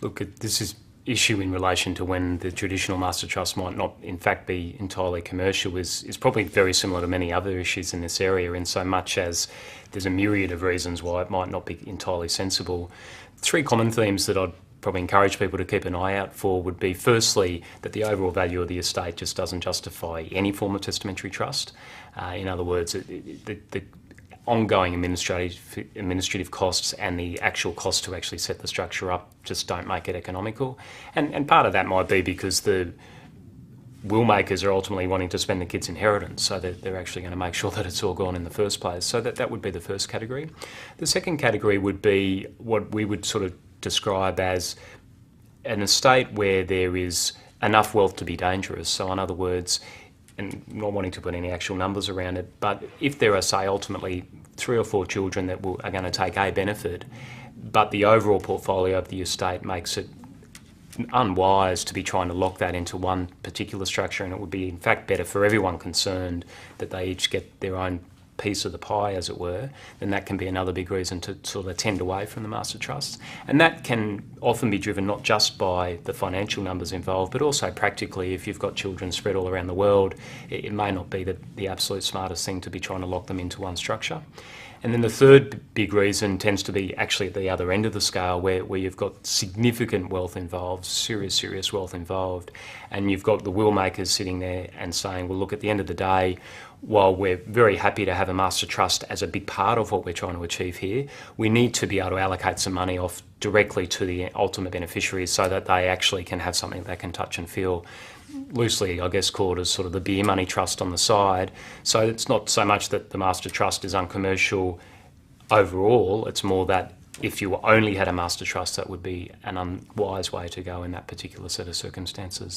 Look, this is issue in relation to when the traditional master trust might not in fact be entirely commercial is probably very similar to many other issues in this area, in so much as there's a myriad of reasons why it might not be entirely sensible. Three common themes that I'd probably encourage people to keep an eye out for would be, firstly, that the overall value of the estate just doesn't justify any form of testamentary trust. In other words, the ongoing administrative costs and the actual cost to actually set the structure up just don't make it economical. And part of that might be because the will makers are ultimately wanting to spend the kids' inheritance, so that they're actually going to make sure that it's all gone in the first place. So that would be the first category. The second category would be what we would sort of describe as an estate where there is enough wealth to be dangerous. So in other words, and not wanting to put any actual numbers around it, but if there are, say, ultimately 3 or 4 children that are going to take a benefit, but the overall portfolio of the estate makes it unwise to be trying to lock that into one particular structure, and it would be in fact better for everyone concerned that they each get their own piece of the pie, as it were, then that can be another big reason to sort of tend away from the master trusts. And that can often be driven not just by the financial numbers involved, but also practically, if you've got children spread all around the world, it may not be the absolute smartest thing to be trying to lock them into one structure. And then the third big reason tends to be actually at the other end of the scale, where you've got significant wealth involved, serious wealth involved, and you've got the will makers sitting there and saying, well, look, at the end of the day, while we're very happy to have a master trust as a big part of what we're trying to achieve here, we need to be able to allocate some money off directly to the ultimate beneficiaries so that they actually can have something they can touch and feel, loosely, I guess, called as sort of the beer money trust on the side. So it's not so much that the master trust is uncommercial overall, it's more that if you only had a master trust, that would be an unwise way to go in that particular set of circumstances.